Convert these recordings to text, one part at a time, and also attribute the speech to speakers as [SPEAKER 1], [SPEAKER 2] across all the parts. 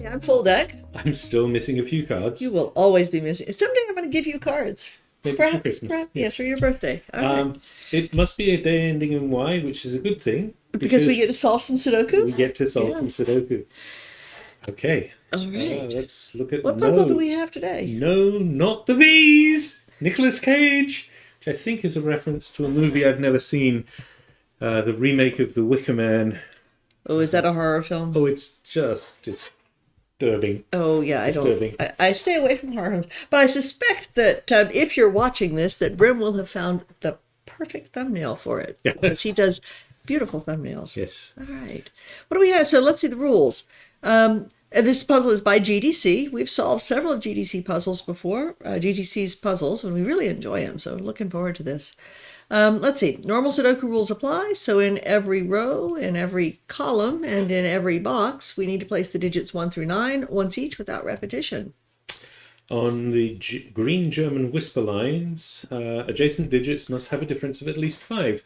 [SPEAKER 1] I'm full deck.
[SPEAKER 2] I'm still missing a few cards.
[SPEAKER 1] You will always be missing. Someday I'm going to give you cards.
[SPEAKER 2] Maybe for Christmas.
[SPEAKER 1] Yes, for your birthday. All right.
[SPEAKER 2] It must be a day ending in Y, which is a good thing.
[SPEAKER 1] Because we get to solve some Sudoku?
[SPEAKER 2] We get to solve some Sudoku. Okay.
[SPEAKER 1] All right.
[SPEAKER 2] Let's look at
[SPEAKER 1] what puzzle do we have today?
[SPEAKER 2] No, not the V's! Nicolas Cage, which I think is a reference to a movie I've never seen. The remake of The Wicker Man.
[SPEAKER 1] Oh, is that a horror film?
[SPEAKER 2] Oh, it's just disturbing.
[SPEAKER 1] Oh, yeah, I stay away from horror films. But I suspect that if you're watching this, that Brem will have found the perfect thumbnail for it. Because he does beautiful thumbnails.
[SPEAKER 2] Yes.
[SPEAKER 1] All right. What do we have? So let's see the rules. This puzzle is by GDC. We've solved several of GDC puzzles before, GDC's puzzles, and we really enjoy them. So looking forward to this. Let's see. Normal Sudoku rules apply. So in every row, in every column, and in every box, we need to place the digits 1 through 9 once each without repetition.
[SPEAKER 2] On the green German whisper lines, adjacent digits must have a difference of at least 5.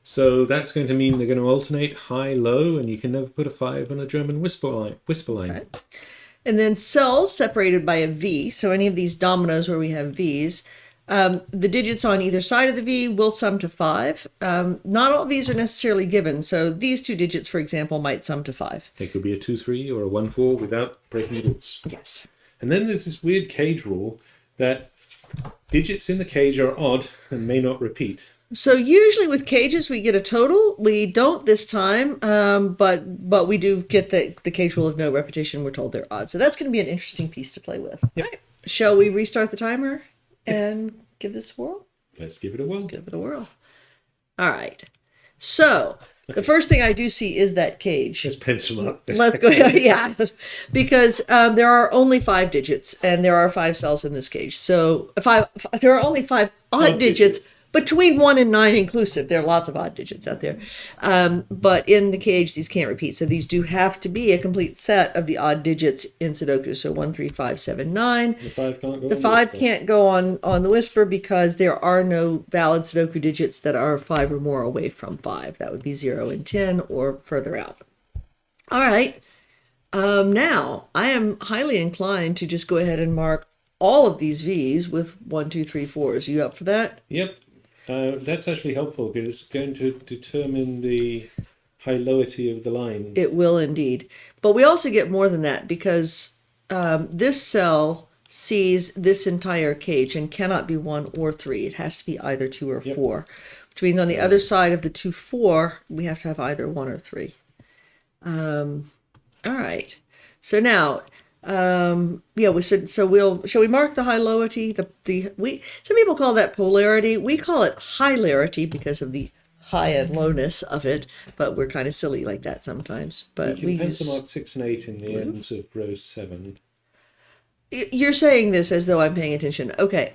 [SPEAKER 2] So that's going to mean they're going to alternate high, low, and you can never put a 5 on a German whisper line. Okay.
[SPEAKER 1] And then cells separated by a V. So any of these dominoes where we have V's, the digits on either side of the V will sum to 5. Not all V's are necessarily given. So these two digits, for example, might sum to 5.
[SPEAKER 2] They could be a 2-3 or a 1-4 without breaking rules.
[SPEAKER 1] Yes.
[SPEAKER 2] And then there's this weird cage rule that digits in the cage are odd and may not repeat.
[SPEAKER 1] So usually with cages we get a total. We don't this time, but we do get the cage rule of no repetition. We're told they're odd. So that's going to be an interesting piece to play with.
[SPEAKER 2] Yep.
[SPEAKER 1] Right. Shall we restart the timer and give this a whirl?
[SPEAKER 2] Let's give it a whirl.
[SPEAKER 1] Let's give it a whirl. All right. So the first thing I do see is that cage.
[SPEAKER 2] Let's pencil up.
[SPEAKER 1] Let's go. Yeah, because there are only 5 digits and there are 5 cells in this cage. So there are only 5 odd digits. Between 1 and 9 inclusive. There are lots of odd digits out there. But in the cage, these can't repeat. So these do have to be a complete set of the odd digits in Sudoku. So 1, 3, 5, 7, 9.
[SPEAKER 2] The 5
[SPEAKER 1] can't go on the whisper because there are no valid Sudoku digits that are 5 or more away from 5. That would be 0 and 10 or further out. All right. Now, I am highly inclined to just go ahead and mark all of these V's with 1, 2, 3, 4s. Are you up for that?
[SPEAKER 2] Yep. That's actually helpful because it's going to determine the high-lowity of the lines.
[SPEAKER 1] It will indeed. But we also get more than that because this cell sees this entire cage and cannot be 1 or 3. It has to be either 2 or 4, which means on the other side of the 2, 4, we have to have either 1 or 3. All right. So now... shall we mark the high-lowity? Some people call that polarity. We call it high-larity because of the high and lowness of it, but we're kind of silly like that sometimes. But
[SPEAKER 2] we can pencil mark 6 and 8 in the ends of row 7.
[SPEAKER 1] You're saying this as though I'm paying attention. Okay.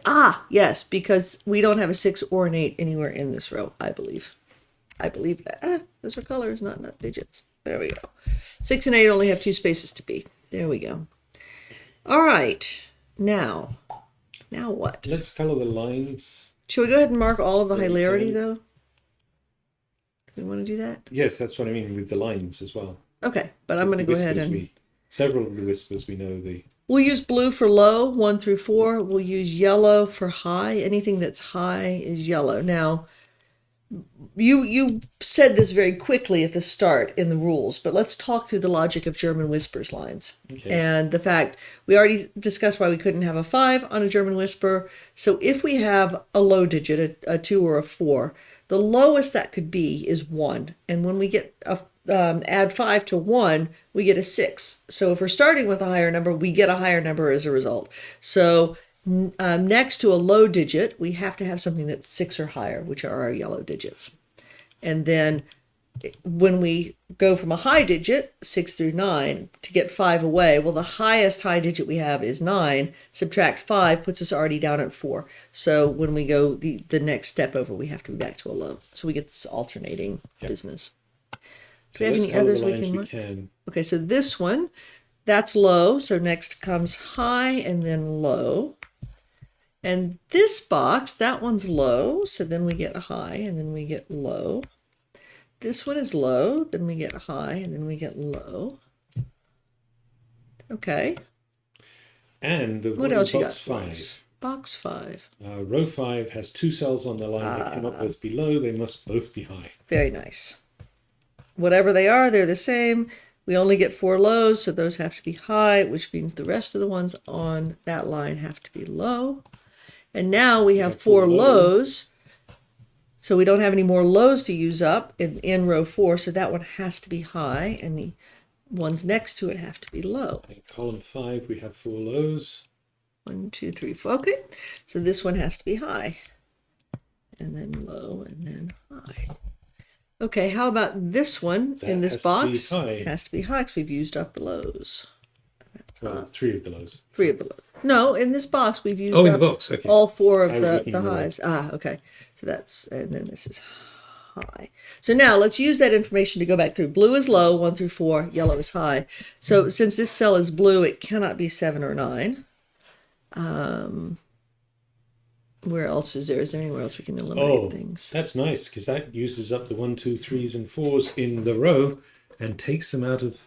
[SPEAKER 1] Yes, because we don't have a 6 or an 8 anywhere in this row, I believe. I believe that. Those are colors, not digits. There we go. 6 and 8 only have 2 spaces to be. There we go. All right. Now what?
[SPEAKER 2] Let's color the lines.
[SPEAKER 1] Should we go ahead and mark all of the hilarity, though? Do we want to do that?
[SPEAKER 2] Yes, that's what I mean with the lines as well.
[SPEAKER 1] Okay, but I'm going to go ahead and...
[SPEAKER 2] Several of the whispers we know the...
[SPEAKER 1] We'll use blue for low, 1 through 4. We'll use yellow for high. Anything that's high is yellow. Now, you said this very quickly at the start in the rules, but let's talk through the logic of German whispers lines.
[SPEAKER 2] Okay.
[SPEAKER 1] And the fact we already discussed why we couldn't have a 5 on a German whisper. So if we have a low digit, a 2 or a 4, the lowest that could be is 1. And when we get add 5 to 1, we get a 6. So if we're starting with a higher number, we get a higher number as a result. So next to a low digit, we have to have something that's 6 or higher, which are our yellow digits. And then when we go from a high digit, 6 through 9, to get 5 away, well, the highest high digit we have is 9. Subtract 5 puts us already down at 4. So when we go the next step over, we have to be back to a low. So we get this alternating business. Do we have any others we can look? Okay, so this one, that's low. So next comes high and then low. And this box, that one's low, so then we get high, and then we get low. This one is low, then we get high, and then we get low. Okay.
[SPEAKER 2] And the
[SPEAKER 1] What
[SPEAKER 2] one in
[SPEAKER 1] else you got
[SPEAKER 2] box
[SPEAKER 1] for
[SPEAKER 2] 5.
[SPEAKER 1] us? Box 5.
[SPEAKER 2] Row 5 has 2 cells on the line that cannot both be low, they must both be high.
[SPEAKER 1] Very nice. Whatever they are, they're the same. We only get 4 lows, so those have to be high, which means the rest of the ones on that line have to be low. And now we have 4 lows, so we don't have any more lows to use up in row 4, so that one has to be high, and the ones next to it have to be low.
[SPEAKER 2] In column 5, we have 4 lows.
[SPEAKER 1] 1, 2, 3, 4. Okay, so this one has to be high, and then low, and then high. Okay, how about this one in this box? It has to be high because we've used up the lows. That's
[SPEAKER 2] well, 3 of the lows.
[SPEAKER 1] 3 of the lows. No, in this box we've used
[SPEAKER 2] in
[SPEAKER 1] up
[SPEAKER 2] the box. Okay.
[SPEAKER 1] all 4 of the highs. Okay. So that's, and then this is high. So now let's use that information to go back through. Blue is low, 1 through 4. Yellow is high. So since this cell is blue, it cannot be 7 or 9. Where else is there? Is there anywhere else we can eliminate things?
[SPEAKER 2] That's nice, because that uses up the 1, 2, 3s, and 4s in the row and takes them out of...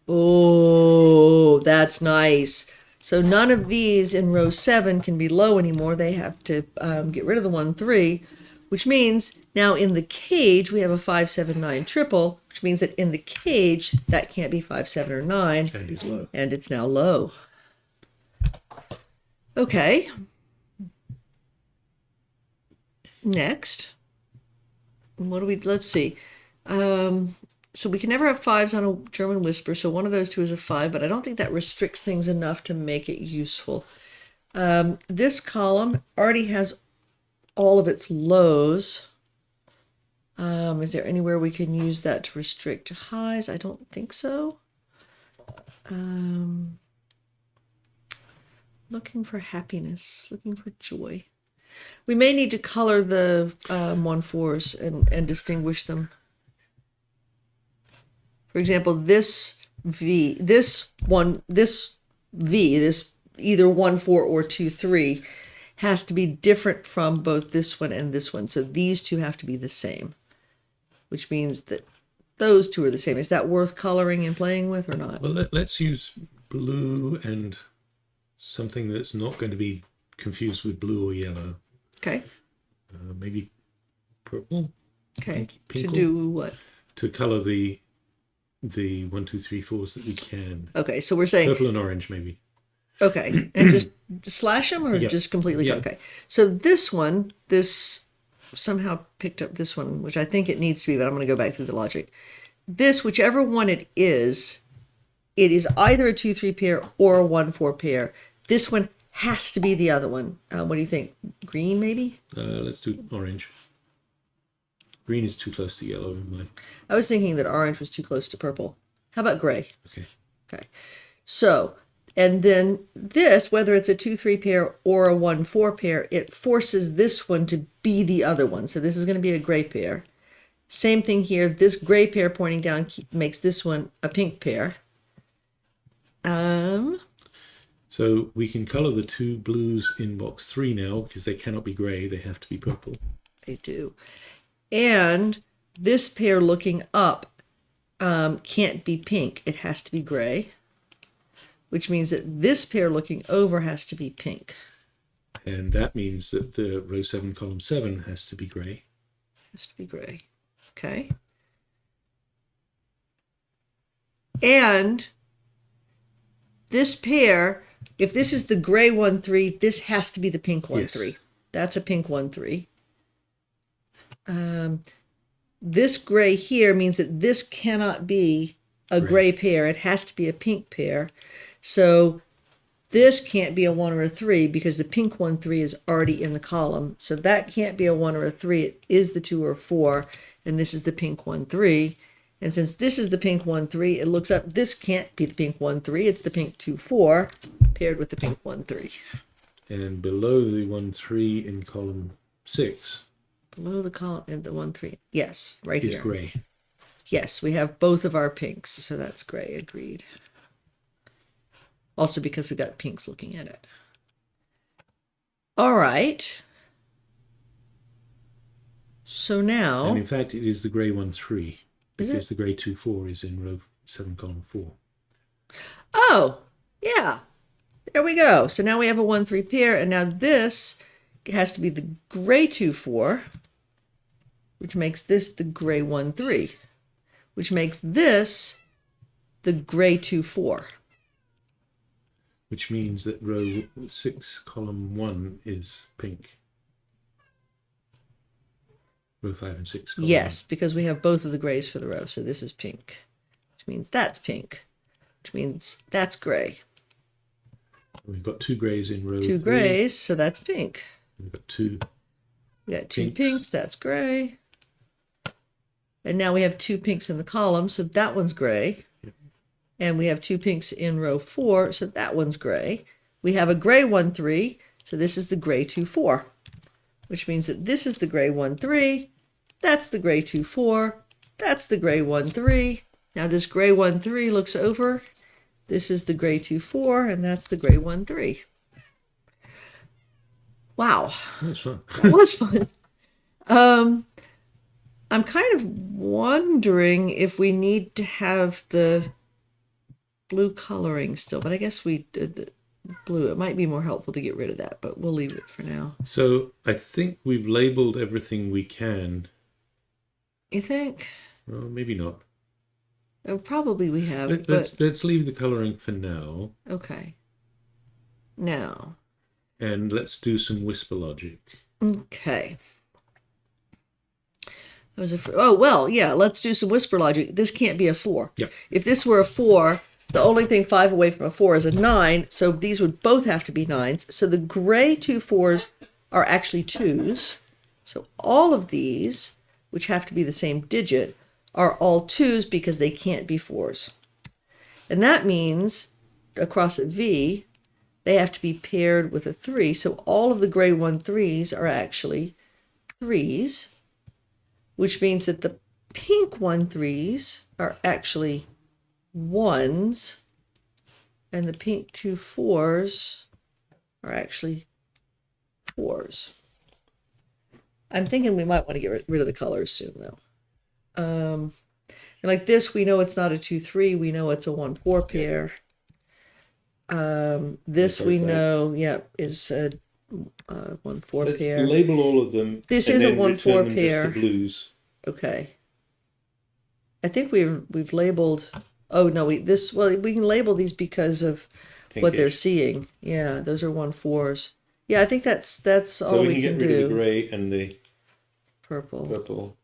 [SPEAKER 1] Oh, that's nice. So none of these in row 7 can be low anymore. They have to get rid of the 1, 3, which means now in the cage we have a 5, 7, 9 triple, which means that in the cage that can't be 5, 7, or 9.
[SPEAKER 2] And is low.
[SPEAKER 1] And it's now low. Okay. Next, what do we, let's see. So we can never have 5s on a German whisper, so one of those 2 is a 5, but I don't think that restricts things enough to make it useful. This column already has all of its lows. Is there anywhere we can use that to restrict highs? I don't think so. Looking for happiness, looking for joy. We may need to color the 1/4s and distinguish them. For example, this V, this either 1, 4 or 2, 3 has to be different from both this one and this one. So these 2 have to be the same, which means that those 2 are the same. Is that worth coloring and playing with or not?
[SPEAKER 2] Well, let's use blue and something that's not going to be confused with blue or yellow.
[SPEAKER 1] Okay.
[SPEAKER 2] Maybe purple.
[SPEAKER 1] Okay. To do what?
[SPEAKER 2] To color the 1, 2, 3, 4s that we can.
[SPEAKER 1] Okay, so we're saying
[SPEAKER 2] purple and orange, maybe.
[SPEAKER 1] Okay, and just slash them or just completely?
[SPEAKER 2] Yep.
[SPEAKER 1] Okay. So this one, this somehow picked up this one, which I think it needs to be, but I'm going to go back through the logic. This, whichever one it is either a 2, 3 pair or a 1, 4 pair. This one has to be the other one. What do you think? Green, maybe?
[SPEAKER 2] Let's do orange. Green is too close to yellow in my...
[SPEAKER 1] I was thinking that orange was too close to purple. How about gray?
[SPEAKER 2] Okay.
[SPEAKER 1] Okay. So, and then this, whether it's a 2, 3 pair or a 1, 4 pair, it forces this one to be the other one. So this is going to be a gray pair. Same thing here. This gray pair pointing down makes this one a pink pair.
[SPEAKER 2] So we can color the 2 blues in box 3 now because they cannot be gray. They have to be purple.
[SPEAKER 1] They do. And this pair looking up can't be pink. It has to be gray, which means that this pair looking over has to be pink.
[SPEAKER 2] And that means that the row 7, column 7 has to be gray.
[SPEAKER 1] Has to be gray. Okay. And this pair, if this is the gray 1, 3, this has to be the pink 1, 3. That's a pink 1, 3. This gray here means that this cannot be a gray pair. It has to be a pink pair. So this can't be a 1 or a 3 because the pink 1, 3 is already in the column. So that can't be a 1 or a 3. It is the 2 or 4, and this is the pink 1, 3. And since this is the pink 1, 3, it looks up, this can't be the pink 1, 3. It's the pink 2, 4 paired with the pink 1, 3.
[SPEAKER 2] And below the 1, 3 in column 6.
[SPEAKER 1] Below the column and the 1, 3. Yes, right here.
[SPEAKER 2] Is gray.
[SPEAKER 1] Yes, we have both of our pinks, so that's gray. Agreed. Also because we got pinks looking at it. All right. So now...
[SPEAKER 2] And in fact, it is the gray 1, 3.
[SPEAKER 1] Is
[SPEAKER 2] because
[SPEAKER 1] it?
[SPEAKER 2] the gray 2, 4 is in row 7, column 4.
[SPEAKER 1] Oh, Yeah, there we go. So now we have a 1, 3 pair, and now this has to be the gray 2, 4, which makes this the gray 1, 3, which makes this the gray 2, 4.
[SPEAKER 2] Which means that row 6, column 1 is pink. Row 5 and 6, column
[SPEAKER 1] Yes, because we have both of the grays for the row. So this is pink, which means that's pink, which means that's gray.
[SPEAKER 2] 1. We've got 2 grays in row
[SPEAKER 1] 2
[SPEAKER 2] 3.
[SPEAKER 1] grays, so that's pink.
[SPEAKER 2] We've got 2.
[SPEAKER 1] We got 2 pinks, that's gray. And now we have 2 pinks in the column, so that one's gray.
[SPEAKER 2] Yep.
[SPEAKER 1] And we have 2 pinks in row 4, so that one's gray. We have a gray 1, 3, so this is the gray 2, 4, which means that this is the gray 1, 3, that's the gray 2, 4, that's the gray 1, 3. Now this gray 1, 3 looks over. This is the gray 2, 4, and that's the gray 1, 3. Wow.
[SPEAKER 2] That was fun.
[SPEAKER 1] That was fun. I'm kind of wondering if we need to have the blue coloring still, but I guess we did the blue. It might be more helpful to get rid of that, but we'll leave it for now.
[SPEAKER 2] So I think we've labeled everything we can.
[SPEAKER 1] You think?
[SPEAKER 2] Well, maybe not.
[SPEAKER 1] Probably we have.
[SPEAKER 2] Let's leave the coloring for now.
[SPEAKER 1] Okay. Now.
[SPEAKER 2] And let's do some whisper logic.
[SPEAKER 1] Okay. Oh, well, yeah, let's do some whisper logic. This can't be a 4.
[SPEAKER 2] Yep.
[SPEAKER 1] If this were a 4, the only thing 5 away from a 4 is a 9, so these would both have to be 9s. So the gray 2 4s are actually 2s. So all of these, which have to be the same digit, are all 2s because they can't be 4s. And that means across a V, they have to be paired with a 3. So all of the gray 1 3s are actually 3s, which means that the pink 1 3s are actually 1s, and the pink 2 4s are actually 4s. I'm thinking we might want to get rid of the colors soon, though. And like this, we know it's not a 2 3. We know it's a 1 4 pair. This we know, yeah, is a 1 4 pair.
[SPEAKER 2] Let's label all of them.
[SPEAKER 1] This is a 1 4 pair.
[SPEAKER 2] Just to blues.
[SPEAKER 1] Okay. I think we've labeled. Oh no, we can label these because of what they're seeing. Yeah, those are 1 4s. Yeah, I think that's all we can do. So we can
[SPEAKER 2] get rid of the gray and the
[SPEAKER 1] purple.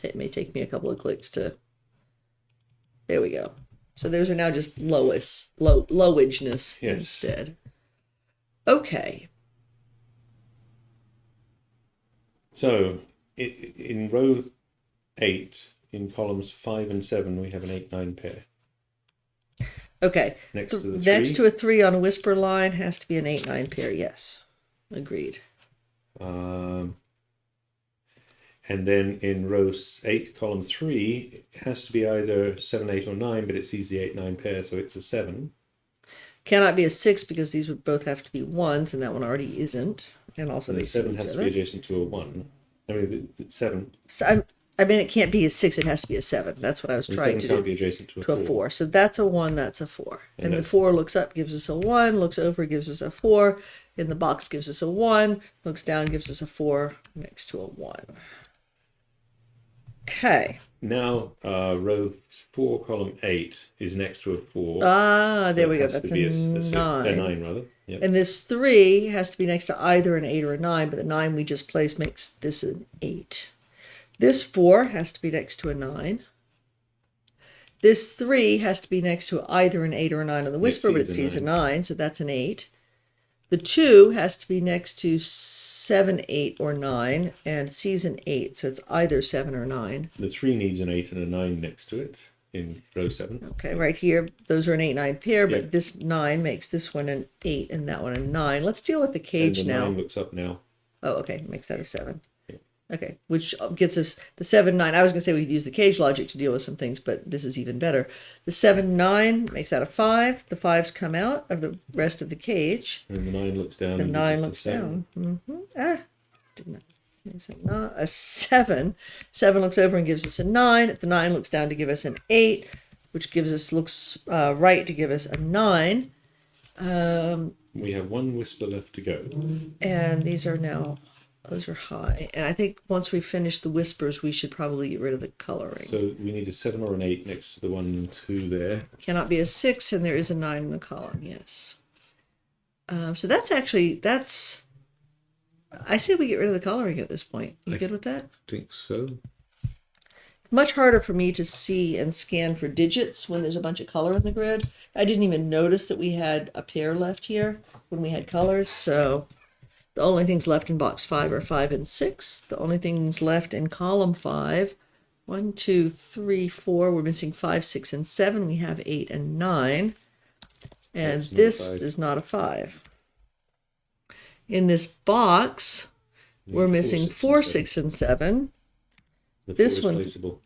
[SPEAKER 1] It may take me a couple of clicks to. There we go. So those are now just lowageness instead. Okay.
[SPEAKER 2] So in row 8, in columns 5 and 7, we have an 8 9 pair.
[SPEAKER 1] Okay.
[SPEAKER 2] Next to the 3.
[SPEAKER 1] Next to a 3 on a whisper line has to be an 8 9 pair. Yes, agreed.
[SPEAKER 2] And then in row 8, column 3, it has to be either 7 8 or 9, but it sees the 8 9 pair, so it's a 7.
[SPEAKER 1] Cannot be a 6 because these would both have to be 1s, and that one already isn't. And also
[SPEAKER 2] And
[SPEAKER 1] they
[SPEAKER 2] the 7
[SPEAKER 1] see each
[SPEAKER 2] has
[SPEAKER 1] other.
[SPEAKER 2] to be adjacent to a 1. I mean, the 7.
[SPEAKER 1] So I mean, it can't be a 6. It has to be a 7. That's what I was trying to do.
[SPEAKER 2] 7 can't be adjacent to a 4.
[SPEAKER 1] So that's a 1. That's a 4. And the 4 looks up, gives us a 1. Looks over, gives us a 4. In the box, gives us a 1. Looks down, gives us a 4 next to a 1. Okay.
[SPEAKER 2] Now, row 4, column 8 is next to a 4.
[SPEAKER 1] Ah, there we go.
[SPEAKER 2] That's
[SPEAKER 1] That's
[SPEAKER 2] a
[SPEAKER 1] 9.
[SPEAKER 2] 9, rather. Yep.
[SPEAKER 1] And this 3 has to be next to either an 8 or a 9, but the 9 we just placed makes this an 8. This 4 has to be next to a 9. This 3 has to be next to either an 8 or a 9 on the whisper, but it sees a 9, so that's an 8. The 2 has to be next to 7, 8, or 9, and sees an 8, so it's either 7 or 9.
[SPEAKER 2] The 3 needs an 8 and a 9 next to it in row 7.
[SPEAKER 1] Okay, right here, those are an 8, 9 pair, but
[SPEAKER 2] Yep.
[SPEAKER 1] this 9 makes this one an 8 and that one a 9. Let's deal with the cage
[SPEAKER 2] and the
[SPEAKER 1] now.
[SPEAKER 2] 9 looks up now.
[SPEAKER 1] Oh, okay, makes that a 7.
[SPEAKER 2] Yep.
[SPEAKER 1] Okay, which gets us the 7, 9. I was going to say we could use the cage logic to deal with some things, but this is even better. The 7, 9 makes that a 5. The 5s come out of the rest of the cage.
[SPEAKER 2] And the 9 looks down.
[SPEAKER 1] The
[SPEAKER 2] and
[SPEAKER 1] 9
[SPEAKER 2] gives us
[SPEAKER 1] looks
[SPEAKER 2] a 7.
[SPEAKER 1] down. Didn't is it not a 7? 7 looks over and gives us a 9. The 9 looks down to give us an 8. which gives us, looks right to give us a 9.
[SPEAKER 2] We have one whisper left to go.
[SPEAKER 1] And these are now, those are high. And I think once we finish the whispers, we should probably get rid of the coloring.
[SPEAKER 2] So we need a 7 or an 8 next to the 1 and 2 there.
[SPEAKER 1] Cannot be a 6, and there is a 9 in the column, yes. So that's actually, I say we get rid of the coloring at this point. You good with that?
[SPEAKER 2] I think so.
[SPEAKER 1] It's much harder for me to see and scan for digits when there's a bunch of color in the grid. I didn't even notice that we had a pair left here when we had colors, so the only things left in box 5 are 5 and 6. The only things left in column 5, 1, 2, 3, 4. We're missing 5, 6, and 7. We have 8 and 9. And this is not a 5. In this box, we're missing 4, 6, and 7. This one's placeable.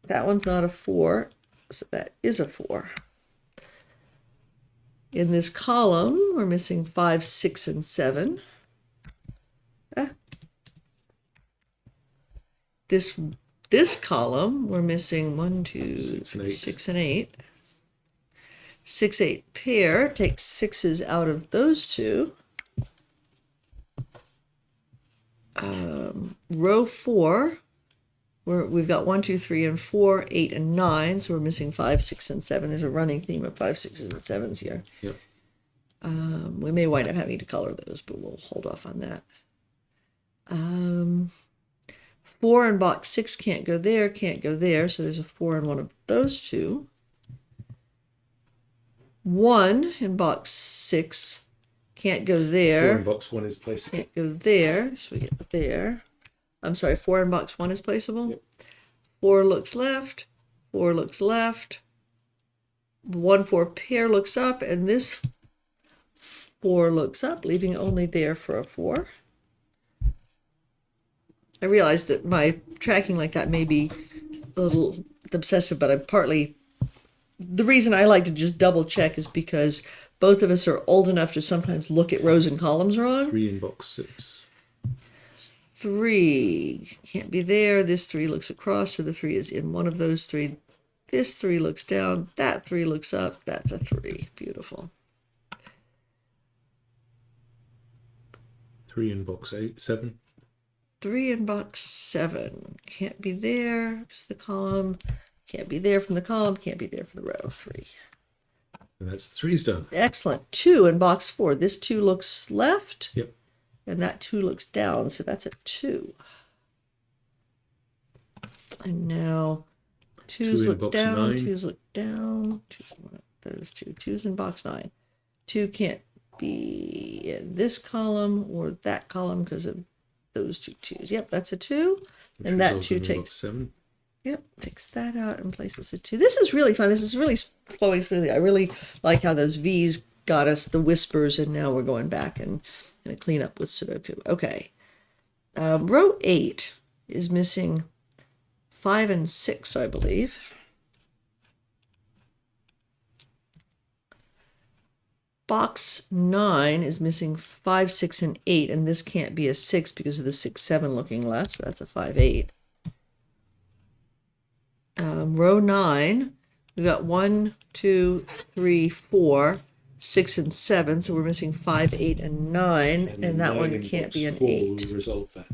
[SPEAKER 1] That one's not a 4, so that is a 4. In this column, we're missing 5, 6, and 7. This column, we're missing 1, 2, 6, and 8. 6, 8 pair takes 6s out of those two. Row 4, we've got 1, 2, 3, and 4, 8, and 9. So we're missing 5, 6, and 7. There's a running theme of 5, 6s, and 7s here.
[SPEAKER 2] Yep.
[SPEAKER 1] We may wind up having to color those, but we'll hold off on that. 4 in box 6 can't go there, can't go there. So there's a 4 in one of those two. 1 in box 6 can't go there.
[SPEAKER 2] 4 in box 1 is placeable.
[SPEAKER 1] Can't go there, so we get there. I'm sorry, 4 in box 1 is placeable.
[SPEAKER 2] Yep.
[SPEAKER 1] 4 looks left, 4 looks left. 1, 4 pair looks up, and this 4 looks up, leaving only there for a 4. I realize that my tracking like that may be a little obsessive, but I'm partly, the reason I like to just double check is because both of us are old enough to sometimes look at rows and columns wrong.
[SPEAKER 2] 3 in box 6.
[SPEAKER 1] 3 can't be there. This 3 looks across, so the 3 is in one of those 3. This 3 looks down. That 3 looks up. That's a 3. Beautiful.
[SPEAKER 2] 3 in box 7.
[SPEAKER 1] 3 in box 7 can't be there. It's the column. Can't be there from the column. Can't be there for the row. 3.
[SPEAKER 2] And that's the 3's done.
[SPEAKER 1] Excellent. 2 in box 4. This 2 looks left.
[SPEAKER 2] Yep.
[SPEAKER 1] And that 2 looks down, so that's a 2. And now 2's look down,
[SPEAKER 2] 9.
[SPEAKER 1] 2's look down. 2's in one of those two. 2's in box 9. 2 can't be in this column or that column because of those two 2's. Yep, that's a 2. And that 2 takes
[SPEAKER 2] 7.
[SPEAKER 1] Yep, takes that out and places a 2. This is really fun. This is really flowing smoothly. I really like how those V's got us the whispers, and now we're going back and clean up with Sudoku. Okay. Row 8 is missing 5 and 6, I believe. Box 9 is missing 5, 6, and 8, and this can't be a 6 because of the 6, 7 looking left, so that's a 5, 8. Row 9, we've got 1, 2, 3, 4, 6, and 7, so we're missing 5, 8, and 9, and that one can't be an 8.
[SPEAKER 2] We'll resolve that.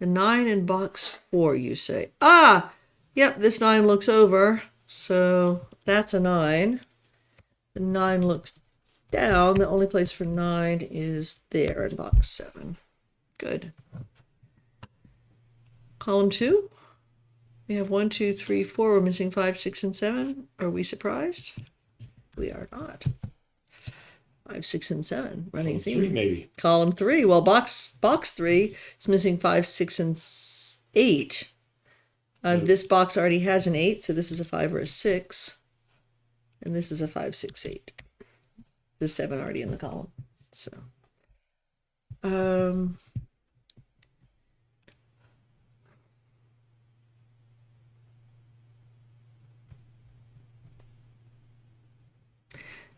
[SPEAKER 1] The 9 in box 4, you say. Ah! Yep, this 9 looks over, so that's a 9. The 9 looks down. The only place for 9 is there in box 7. Good. Column 2. We have 1, 2, 3, 4. We're missing 5, 6, and 7. Are we surprised? We are not. 5, 6, and 7. Running
[SPEAKER 2] Column
[SPEAKER 1] theme.
[SPEAKER 2] 3 maybe.
[SPEAKER 1] Column 3. Well, box 3 is missing 5, 6, and 8. This box already has an 8, so this is a 5 or a 6. And this is a 5, 6, 8. There's 7 already in the column. So,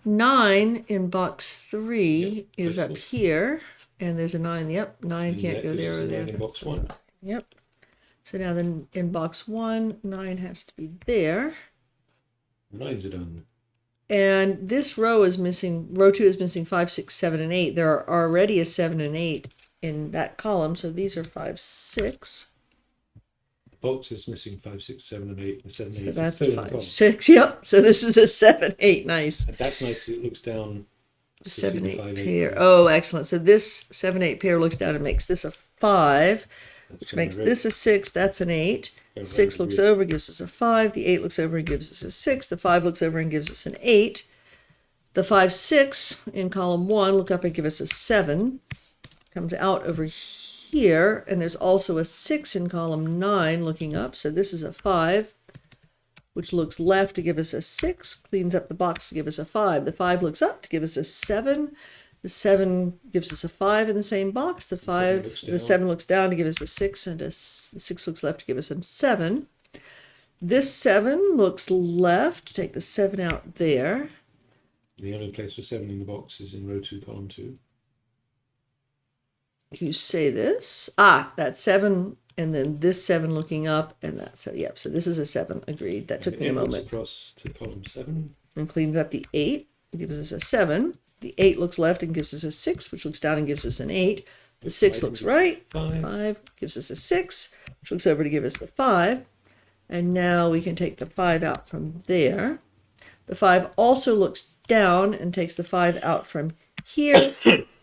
[SPEAKER 1] 9 in box 3 is up here, and there's a 9. Yep, 9 can't go there or there.
[SPEAKER 2] In box 1.
[SPEAKER 1] Yep. So now then in box 1, 9 has to be there.
[SPEAKER 2] The 9s are done.
[SPEAKER 1] And this row is missing, row 2 is missing 5, 6, 7, and 8. There are already a 7 and 8 in that column, so these are 5, 6.
[SPEAKER 2] The box is missing 5, 6, 7, and 8. And 7, 8
[SPEAKER 1] So
[SPEAKER 2] is
[SPEAKER 1] that's
[SPEAKER 2] still in the
[SPEAKER 1] 5,
[SPEAKER 2] column.
[SPEAKER 1] 6. Yep. So this is a 7, 8. Nice.
[SPEAKER 2] And that's nice. It looks down.
[SPEAKER 1] The
[SPEAKER 2] to see
[SPEAKER 1] 7,
[SPEAKER 2] the
[SPEAKER 1] 8
[SPEAKER 2] 5,
[SPEAKER 1] pair.
[SPEAKER 2] 8.
[SPEAKER 1] Oh, excellent. So this 7, 8 pair looks down and makes this a 5,
[SPEAKER 2] That's
[SPEAKER 1] which
[SPEAKER 2] gonna
[SPEAKER 1] makes
[SPEAKER 2] rip.
[SPEAKER 1] this a 6. That's an 8.
[SPEAKER 2] Go
[SPEAKER 1] 6
[SPEAKER 2] right
[SPEAKER 1] looks
[SPEAKER 2] with
[SPEAKER 1] over, gives us a 5. The 8 looks over and gives us a 6. The 5 looks over and gives us an 8. The 5, 6 in column 1 look up and give us a 7. Comes out over here, and there's also a 6 in column 9 looking up. So this is a 5, which looks left to give us a 6, cleans up the box to give us a 5. The 5 looks up to give us a 7. The 7 gives us a 5 in the same box. The 7 looks down to give us a 6, and the 6 looks left to give us a 7. This 7 looks left. Take the 7 out there.
[SPEAKER 2] The only place for 7 in the box is in row 2, column 2.
[SPEAKER 1] You say this. Ah, that 7, and then this 7 looking up, and that's so. Yep. So this is a 7. Agreed. That took me a moment.
[SPEAKER 2] Across to column 7.
[SPEAKER 1] And cleans up the 8. Gives us a 7. The 8 looks left and gives us a 6, which looks down and gives us an 8. The 6 looks right. 5 gives us a 6, which looks over to give us the 5. And now we can take the 5 out from there. The 5 also looks down and takes the 5 out from here.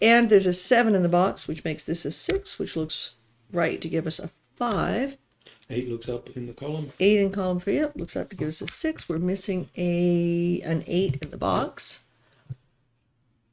[SPEAKER 1] And there's a 7 in the box, which makes this a 6, which looks right to give us a 5.
[SPEAKER 2] 8 looks up in the column.
[SPEAKER 1] 8 in column 3, yep, looks up to give us a 6. We're missing an 8 in the box.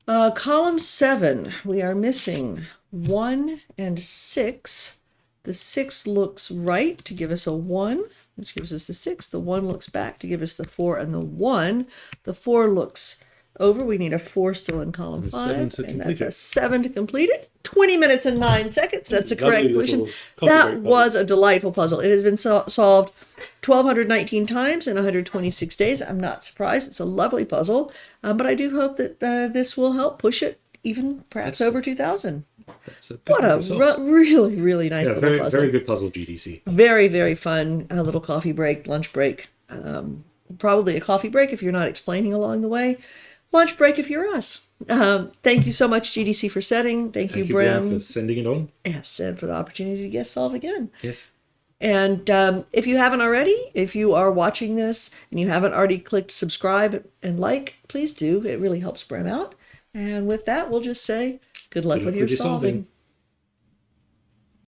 [SPEAKER 1] Column 7, we are missing 1 and 6. The 6 looks right to give us a 1, which gives us the 6. The 1 looks back to give us the 4 and the 1. The 4 looks over. We need a 4 still in column
[SPEAKER 2] And a
[SPEAKER 1] 5.
[SPEAKER 2] 7 to
[SPEAKER 1] And
[SPEAKER 2] complete
[SPEAKER 1] that's a
[SPEAKER 2] it.
[SPEAKER 1] 7 to complete it. 20 minutes and 9 seconds. That's the
[SPEAKER 2] Lovely
[SPEAKER 1] correct
[SPEAKER 2] little
[SPEAKER 1] solution.
[SPEAKER 2] coffee
[SPEAKER 1] That
[SPEAKER 2] break puzzle.
[SPEAKER 1] was a delightful puzzle. It has been solved 1,219 times in 126 days. I'm not surprised. It's a lovely puzzle. But I do hope that this will help push it even perhaps
[SPEAKER 2] That's
[SPEAKER 1] over 2,000.
[SPEAKER 2] That's a good
[SPEAKER 1] What a
[SPEAKER 2] result.
[SPEAKER 1] really, really nice
[SPEAKER 2] Yeah,
[SPEAKER 1] little
[SPEAKER 2] very,
[SPEAKER 1] puzzle.
[SPEAKER 2] very good puzzle, GDC.
[SPEAKER 1] Very, very fun. A little coffee break, lunch break. Probably a coffee break if you're not explaining along the way. Lunch break if you're us. Thank you so much, GDC, for setting. Thank you,
[SPEAKER 2] Brem,
[SPEAKER 1] Brem.
[SPEAKER 2] for sending it on.
[SPEAKER 1] Yes, and for the opportunity to guest solve again.
[SPEAKER 2] Yes.
[SPEAKER 1] And if you haven't already, if you are watching this and you haven't already clicked subscribe and like, please do. It really helps Brem out. And with that, we'll just say good luck with your solving.